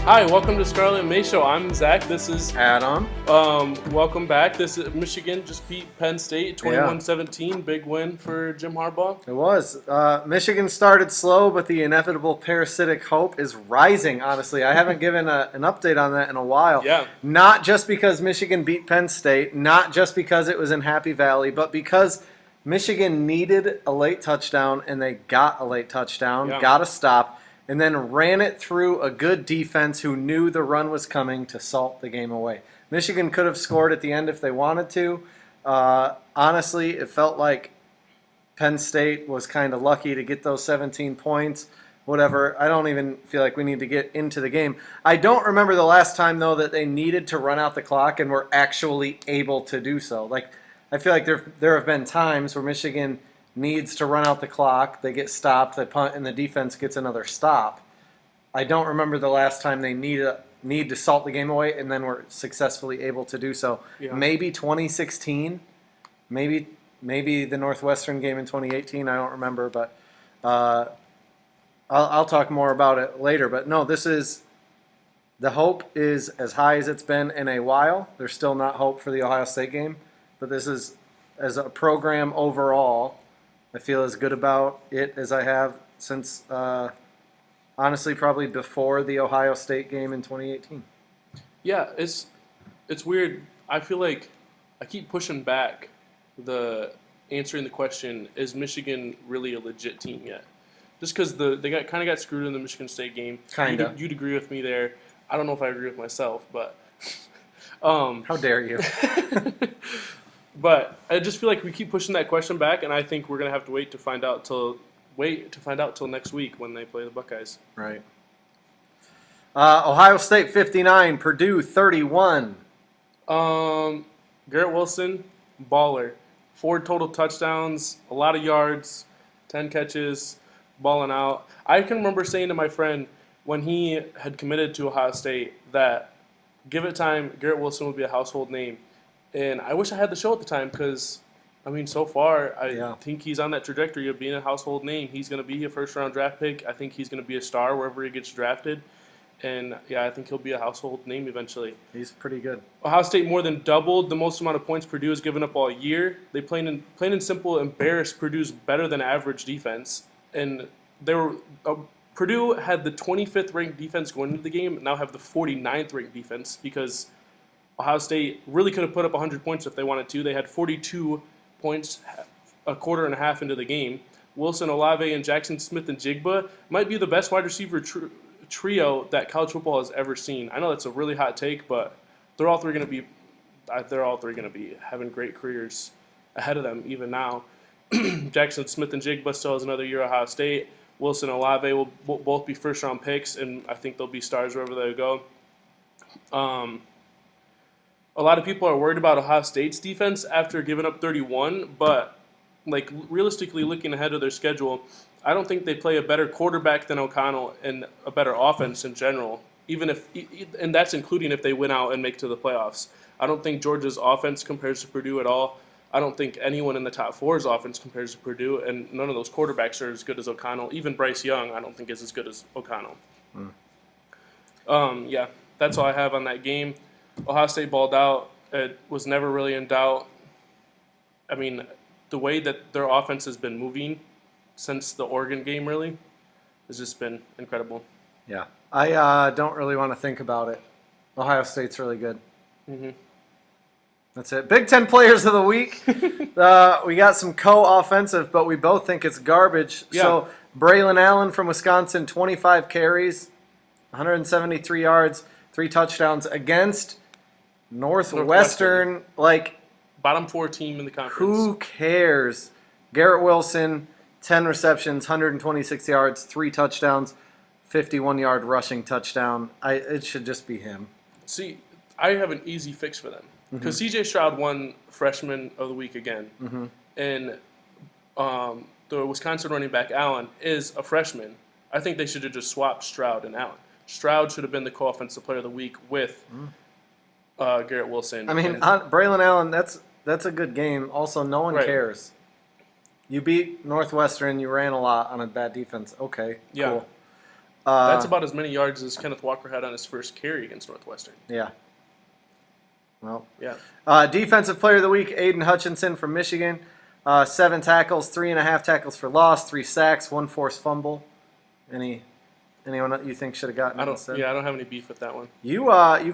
Hi, welcome to Scarlet and May Show. I'm Zack. This is Adam. Welcome back. This is Michigan just beat Penn State 21-17. Big win for Jim Harbaugh. It was. Michigan started slow, but the inevitable parasitic hope is rising, honestly. I haven't given an update on that in a while. Yeah. Not just because Michigan beat Penn State, not just because it was in Happy Valley, but because Michigan needed a late touchdown, and they got a late touchdown, got a stop, and then ran it through a good defense who knew the run was coming to salt the game away. Michigan could have scored at the end if they wanted to. Honestly, it felt like Penn State was kind of lucky to get those 17 points, whatever. I don't even feel like we need to get into the game. I don't remember the last time, though, that they needed to run out the clock and were actually able to do so. Like, I feel like there have been times where Michigan needs to run out the clock, they get stopped, they punt, and the defense gets another stop. I don't remember the last time they need to salt the game away and then were successfully able to do so. Yeah. Maybe 2016, maybe the Northwestern game in 2018. I don't remember, but I'll talk more about it later. But no, the hope is as high as it's been in a while. There's still not hope for the Ohio State game, but this is, as a program overall, I feel as good about it as I have since, honestly, probably before the Ohio State game in 2018. Yeah, it's weird. I feel like I keep pushing back answering the question, is Michigan really a legit team yet? Just because they kind of got screwed in the Michigan State game. Kind of. You'd agree with me there. I don't know if I agree with myself, but how dare you? But I just feel like we keep pushing that question back, and I think we're gonna have to wait to find out till next week when they play the Buckeyes. Right. Ohio State 59, Purdue 31. Garrett Wilson, baller. 4 total touchdowns, a lot of yards, 10 catches, balling out. I can remember saying to my friend when he had committed to Ohio State that give it time, Garrett Wilson would be a household name. And I wish I had the show at the time because, I mean, so far, I think he's on that trajectory of being a household name. He's going to be a first-round draft pick. I think he's going to be a star wherever he gets drafted. And, yeah, I think he'll be a household name eventually. He's pretty good. Ohio State more than doubled the most amount of points Purdue has given up all year. They plain and simple embarrassed Purdue's better-than-average defense. And Purdue had the 25th ranked defense going into the game, now have the 49th ranked defense because Ohio State really could have put up 100 points if they wanted to. They had 42 points a quarter and a half into the game. Wilson, Olave, and Jackson Smith-Njigba might be the best wide receiver trio that college football has ever seen. I know that's a really hot take, but they're all three going to be having great careers ahead of them even now. Jackson Smith-Njigba still has another year at Ohio State. Wilson and Olave will both be first-round picks, and I think they'll be stars wherever they go. A lot of people are worried about Ohio State's defense after giving up 31, but like realistically looking ahead of their schedule, I don't think they play a better quarterback than O'Connell and a better offense in general, and that's including if they win out and make to the playoffs. I don't think Georgia's offense compares to Purdue at all. I don't think anyone in the top four's offense compares to Purdue, and none of those quarterbacks are as good as O'Connell. Even Bryce Young, I don't think is as good as O'Connell. Yeah, that's all I have on that game. Ohio State balled out. It was never really in doubt. I mean, the way that their offense has been moving since the Oregon game really has just been incredible. Yeah. I don't really want to think about it. Ohio State's really good. Mm-hmm. That's it. Big Ten Players of the Week. We got some co-offensive, but we both think it's garbage. Yeah. So Braylon Allen from Wisconsin, 25 carries, 173 yards, 3 touchdowns against Northwestern. Like, bottom 4 team in the conference. Who cares? Garrett Wilson, 10 receptions, 126 yards, 3 touchdowns, 51-yard rushing touchdown. It should just be him. See, I have an easy fix for them. Because C.J. Stroud won Freshman of the Week again. Mm-hmm. And the Wisconsin running back, Allen, is a freshman. I think they should have just swapped Stroud and Allen. Stroud should have been the co-offensive player of the week with Garrett Wilson. I mean, Braylon Allen, that's a good game. Also, no one cares. You beat Northwestern. You ran a lot on a bad defense. Okay, cool. That's about as many yards as Kenneth Walker had on his first carry against Northwestern. Yeah. Well. Yeah. Defensive Player of the Week, Aiden Hutchinson from Michigan. 7 tackles, 3.5 tackles for loss, 3 sacks, 1 forced fumble. Anyone that you think should have gotten it instead? Yeah, I don't have any beef with that one. You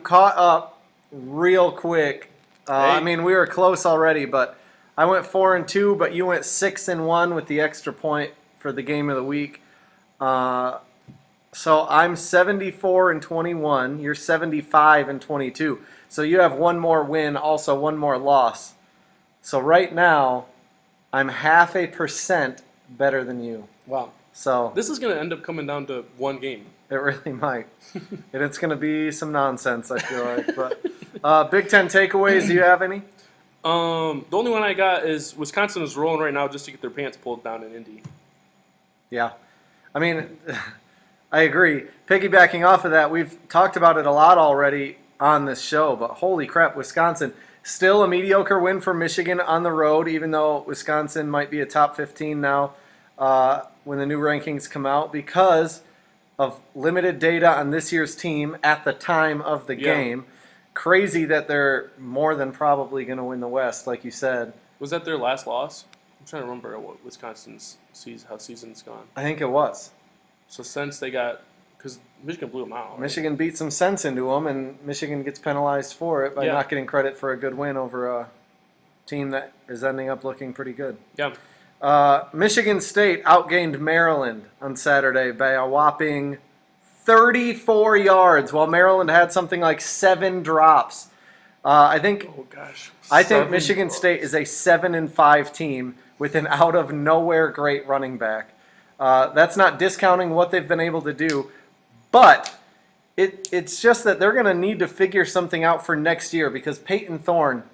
caught up real quick. I mean, we were close already, but I went 4-2, but you went 6-1 with the extra point for the game of the week. So I'm 74-21. You're 75-22. So you have one more win, also one more loss. So right now, I'm 0.5% better than you. Wow. So this is going to end up coming down to one game. It really might. And it's going to be some nonsense, I feel like. But Big Ten takeaways, do you have any? The only one I got is Wisconsin is rolling right now just to get their pants pulled down in Indy. Yeah. I mean, I agree. Piggybacking off of that, we've talked about it a lot already on this show, but holy crap, Wisconsin. Still a mediocre win for Michigan on the road, even though Wisconsin might be a top 15 now when the new rankings come out because of limited data on this year's team at the time of the game. Crazy that they're more than probably going to win the West, like you said. Was that their last loss? I'm trying to remember what Wisconsin's how season's gone. I think it was. So since they got, because Michigan blew them out. Right? Michigan beat some sense into them, and Michigan gets penalized for it by not getting credit for a good win over a team that is ending up looking pretty good. Yeah. Michigan State outgained Maryland on Saturday by a whopping 34 yards, while Maryland had something like 7 drops. I think Michigan State is a 7-5 team with an out-of-nowhere great running back. That's not discounting what they've been able to do, but it's just that they're going to need to figure something out for next year because Peyton Thorne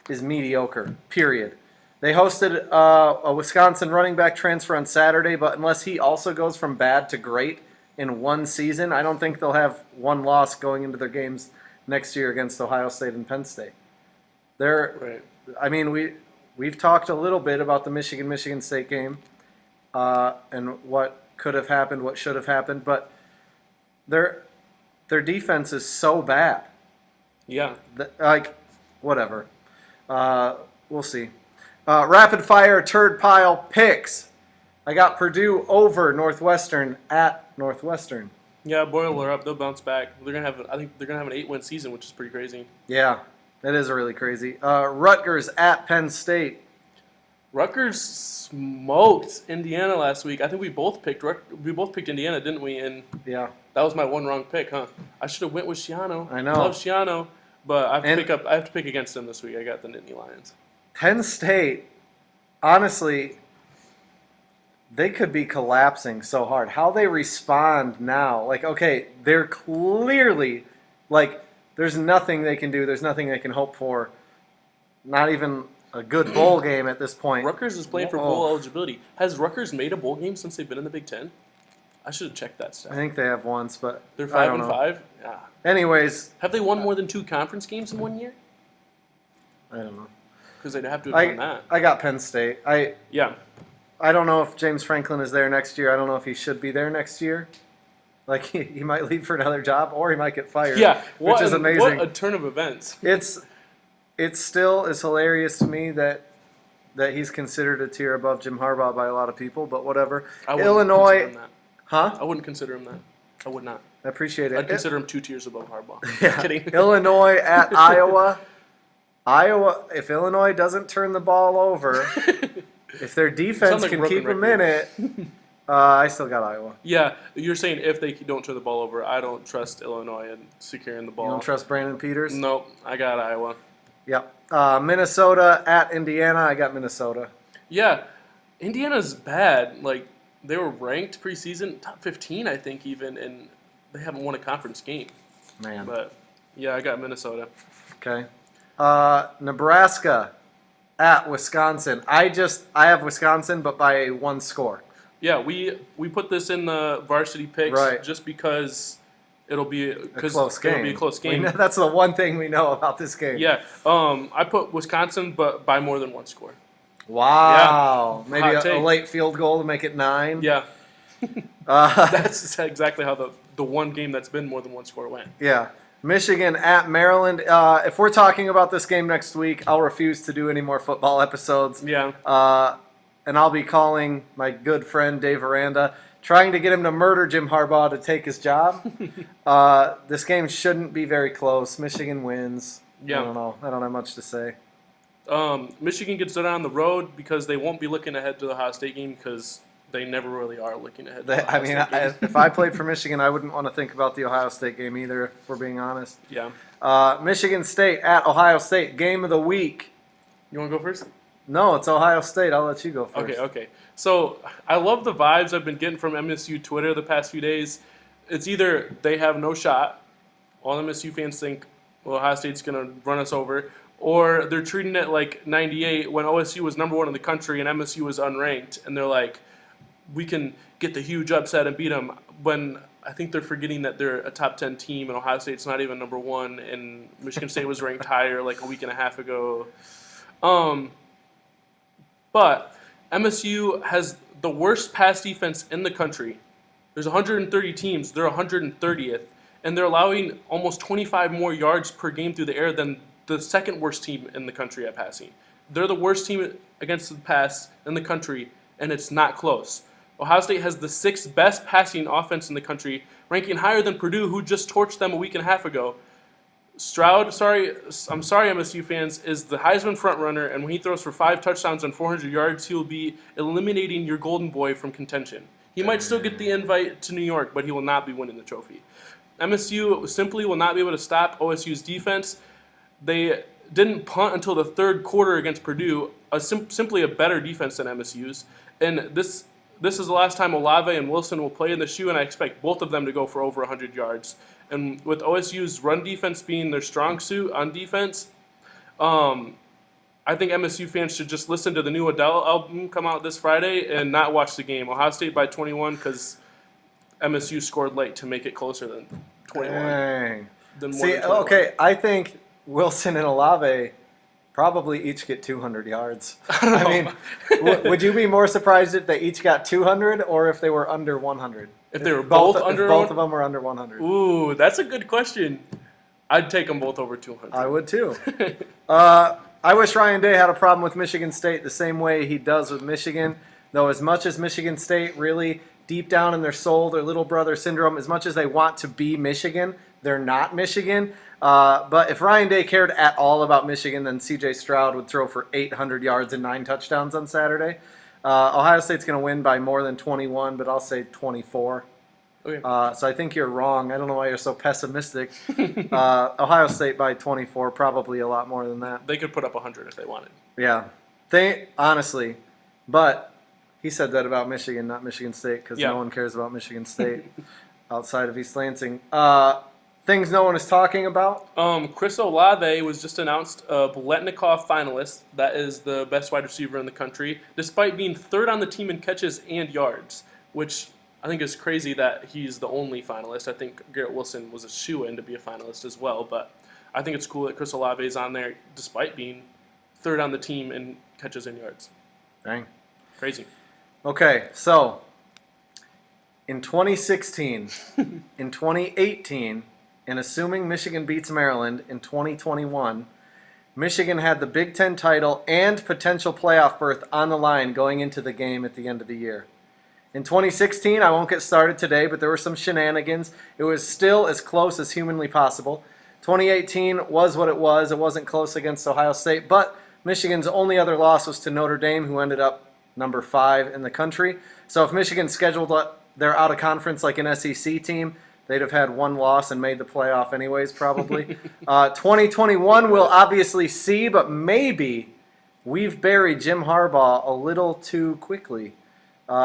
is mediocre, period. They hosted a Wisconsin running back transfer on Saturday, but unless he also goes from bad to great in one season, I don't think they'll have one loss going into their games next year against Ohio State and Penn State. I mean, we've talked a little bit about the Michigan State game and what could have happened, what should have happened, but their defense is so bad. Yeah. Whatever. We'll see. Rapid fire turd pile picks. I got Purdue over Northwestern at Northwestern. Yeah, boil her up. They'll bounce back. I think they're gonna have an 8-win season, which is pretty crazy. Yeah, that is really crazy. Rutgers at Penn State. Rutgers smoked Indiana last week. I think we both picked Indiana, didn't we? And yeah, that was my one wrong pick, huh? I should have went with Schiano. I know. Love Schiano, but I have to pick against them this week. I got the Nittany Lions. Penn State, honestly, they could be collapsing so hard. How they respond now, they're clearly, there's nothing they can do. There's nothing they can hope for. Not even a good bowl game at this point. Rutgers is playing for bowl eligibility. Has Rutgers made a bowl game since they've been in the Big Ten? I should have checked that stuff. I think they have once, but they're 5-5. Yeah. Anyways, have they won more than 2 conference games in 1 year? I don't know. Because they'd have to have done that. I got Penn State. I don't know if James Franklin is there next year. I don't know if he should be there next year. He might leave for another job, or he might get fired. Yeah, which is amazing. What a turn of events! It still is hilarious to me that he's considered a tier above Jim Harbaugh by a lot of people. But whatever. Illinois, huh? I wouldn't consider him that. I would not. I appreciate it. I'd consider him 2 tiers above Harbaugh. Yeah. Kidding. Illinois at Iowa. If Illinois doesn't turn the ball over, if their defense can keep them in it, I still got Iowa. Yeah, you're saying if they don't turn the ball over, I don't trust Illinois in securing the ball. You don't trust Brandon Peters? Nope, I got Iowa. Yep. Minnesota at Indiana, I got Minnesota. Yeah, Indiana's bad. They were ranked preseason, top 15, I think, even, and they haven't won a conference game. Man. But, yeah, I got Minnesota. Okay. Nebraska at Wisconsin. I have Wisconsin, but by 1 score. Yeah, we put this in the varsity picks just because it'll be a close game. That's the one thing we know about this game. Yeah, I put Wisconsin, but by more than 1 score. Wow. Yeah. Maybe a late field goal to make it 9. Yeah. That's exactly how the one game that's been more than one score went. Yeah. Michigan at Maryland. If we're talking about this game next week, I'll refuse to do any more football episodes. Yeah. And I'll be calling my good friend Dave Aranda, trying to get him to murder Jim Harbaugh to take his job. This game shouldn't be very close. Michigan wins. Yeah. I don't know. I don't have much to say. Michigan gets it on the road because they won't be looking ahead to the Ohio State game because they never really are looking ahead. If I played for Michigan, I wouldn't want to think about the Ohio State game either, if we're being honest. Yeah. Michigan State at Ohio State, game of the week. You want to go first? No, it's Ohio State. I'll let you go first. Okay. So I love the vibes I've been getting from MSU Twitter the past few days. It's either they have no shot, all MSU fans think, well, Ohio State's going to run us over, or they're treating it like 98 when OSU was number 1 in the country and MSU was unranked, and they're like, we can get the huge upset and beat them, when I think they're forgetting that they're a top 10 team and Ohio State's not even number 1, and Michigan State was ranked higher like a week and a half ago. But MSU has the worst pass defense in the country. There's 130 teams. They're 130th, and they're allowing almost 25 more yards per game through the air than the second worst team in the country at passing. They're the worst team against the pass in the country, and it's not close. Ohio State has the 6th best passing offense in the country, ranking higher than Purdue, who just torched them a week and a half ago. Stroud, I'm sorry, MSU fans, is the Heisman frontrunner, and when he throws for 5 touchdowns and 400 yards, he will be eliminating your golden boy from contention. He might still get the invite to New York, but he will not be winning the trophy. MSU simply will not be able to stop OSU's defense. They didn't punt until the 3rd quarter against Purdue, simply a better defense than MSU's. And this is the last time Olave and Wilson will play in the shoe, and I expect both of them to go for over 100 yards. And with OSU's run defense being their strong suit on defense, I think MSU fans should just listen to the new Adele album come out this Friday and not watch the game. Ohio State by 21 because MSU scored late to make it closer than 21. Dang. Than more See, than 21. okay, I think Wilson and Olave probably each get 200 yards. I mean, would you be more surprised if they each got 200 or if they were under 100? If they were both under, if both of them were under 100. Ooh, that's a good question. I'd take them both over 200. I would too. I wish Ryan Day had a problem with Michigan State the same way he does with Michigan. Though as much as Michigan State really deep down in their soul, their little brother syndrome, as much as they want to be Michigan, they're not Michigan. But if Ryan Day cared at all about Michigan, then C.J. Stroud would throw for 800 yards and 9 touchdowns on Saturday. Ohio State's going to win by more than 21, but I'll say 24. Okay. So I think you're wrong. I don't know why you're so pessimistic. Ohio State by 24, probably a lot more than that. They could put up 100 if they wanted. Yeah. Honestly. But he said that about Michigan, not Michigan State, because no one cares about Michigan State outside of East Lansing. Things no one is talking about. Chris Olave was just announced a Biletnikoff finalist. That is the best wide receiver in the country, despite being 3rd on the team in catches and yards, which I think is crazy that he's the only finalist. I think Garrett Wilson was a shoo-in to be a finalist as well, but I think it's cool that Chris Olave is on there despite being 3rd on the team in catches and yards. Dang. Crazy. Okay, so in 2016, in 2018, and assuming Michigan beats Maryland in 2021, Michigan had the Big Ten title and potential playoff berth on the line going into the game at the end of the year. In 2016, I won't get started today, but there were some shenanigans. It was still as close as humanly possible. 2018 was what it was. It wasn't close against Ohio State, but Michigan's only other loss was to Notre Dame, who ended up number 5 in the country. So if Michigan scheduled their out-of-conference like an SEC team, they'd have had 1 loss and made the playoff anyways, probably. 2021 we'll obviously see, but maybe we've buried Jim Harbaugh a little too quickly.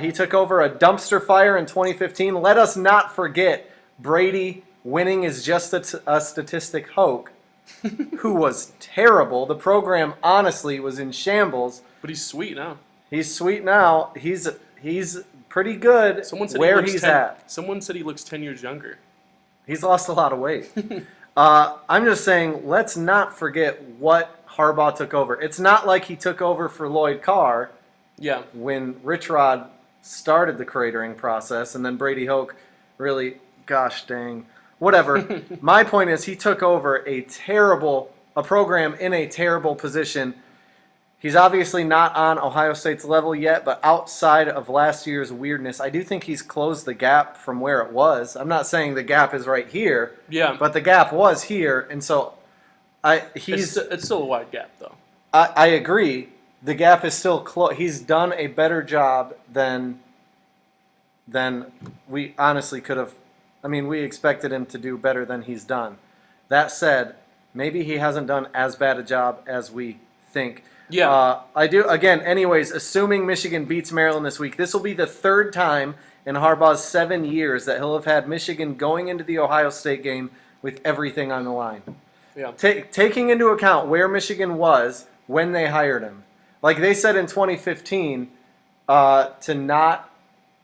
He took over a dumpster fire in 2015. Let us not forget Brady winning is just a statistic hoax, who was terrible. The program, honestly, was in shambles. But he's sweet now. He's sweet now. He's pretty good where he's at. Someone said he looks 10 years younger. He's lost a lot of weight. I'm just saying, let's not forget what Harbaugh took over. It's not like he took over for Lloyd Carr when Rich Rod started the cratering process, and then Brady Hoke really, gosh dang, whatever. My point is he took over a program in a terrible position. He's obviously not on Ohio State's level yet, but outside of last year's weirdness, I do think he's closed the gap from where it was. I'm not saying the gap is right here, but the gap was here, and so it's still a wide gap, though. I agree. The gap is still close. He's done a better job than we honestly could have. I mean, we expected him to do better than he's done. That said, maybe he hasn't done as bad a job as we think. Yeah. I do. Again, anyways, assuming Michigan beats Maryland this week, this will be the third time in Harbaugh's 7 years that he'll have had Michigan going into the Ohio State game with everything on the line. Yeah. Taking into account where Michigan was when they hired him. Like they said in 2015, to not,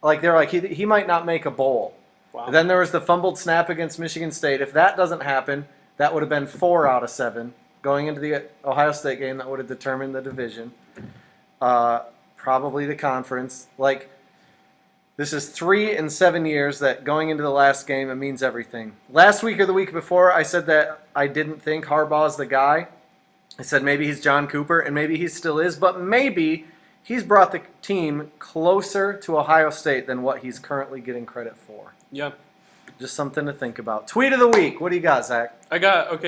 like they're like, he might not make a bowl. Wow. Then there was the fumbled snap against Michigan State. If that doesn't happen, that would have been 4 out of 7. Going into the Ohio State game, that would have determined the division. Probably the conference. Like, this is 3 in 7 years that going into the last game, it means everything. Last week or the week before, I said that I didn't think Harbaugh's the guy. I said maybe he's John Cooper, and maybe he still is, but maybe he's brought the team closer to Ohio State than what he's currently getting credit for. Yeah. Just something to think about. Tweet of the week. What do you got, Zach? I've got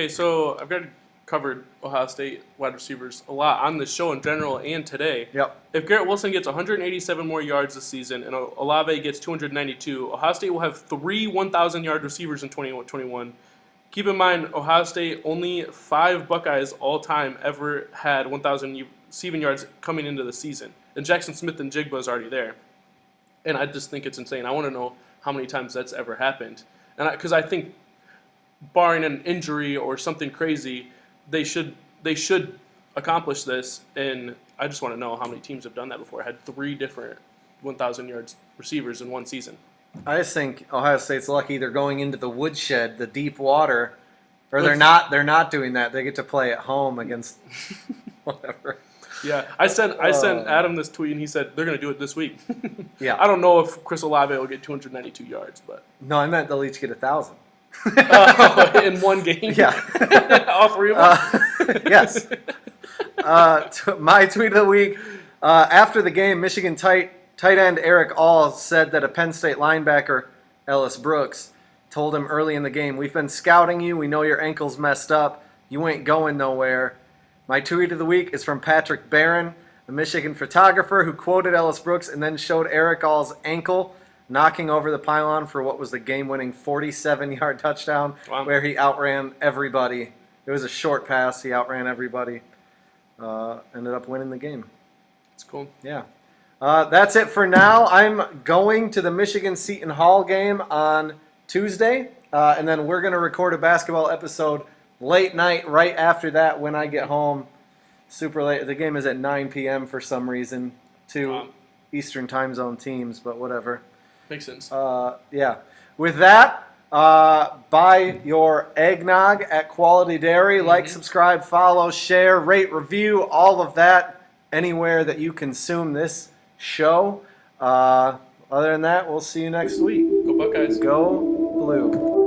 covered Ohio State wide receivers a lot on the show in general and today. Yep. If Garrett Wilson gets 187 more yards this season and Olave gets 292, Ohio State will have 3 1,000-yard receivers in 2021. Keep in mind, Ohio State, only 5 Buckeyes all-time ever had 1,000 receiving yards coming into the season. And Jackson Smith and Jigba is already there. And I just think it's insane. I want to know how many times that's ever happened. And because I think, barring an injury or something crazy, they should accomplish this, and I just want to know how many teams have done that before. I had 3 different 1,000 yards receivers in one season. I just think Ohio State's lucky they're going into the woodshed, the deep water, or they're not doing that. They get to play at home against whatever. Yeah, I sent Adam this tweet, and he said they're going to do it this week. Yeah, I don't know if Chris Olave will get 292 yards, but no, I meant they'll each get 1,000. In one game? Yeah. All 3 of them? Yes. My tweet of the week, after the game, Michigan tight end Eric All said that a Penn State linebacker, Ellis Brooks, told him early in the game, "We've been scouting you. We know your ankle's messed up. You ain't going nowhere." My tweet of the week is from Patrick Barron, a Michigan photographer who quoted Ellis Brooks and then showed Eric All's ankle knocking over the pylon for what was the game-winning 47-yard touchdown. Wow. Where he outran everybody. It was a short pass. He outran everybody. Ended up winning the game. It's cool. Yeah. That's it for now. I'm going to the Michigan Seton Hall game on Tuesday, and then we're going to record a basketball episode late night right after that when I get home. Super late. The game is at 9 p.m. for some reason. 2 Eastern time zone teams, but whatever. Makes sense. Yeah. With that, buy your eggnog at Quality Dairy. Mm-hmm. Like, subscribe, follow, share, rate, review, all of that anywhere that you consume this show. Other than that, we'll see you next week. Go Buckeyes. Go Blue.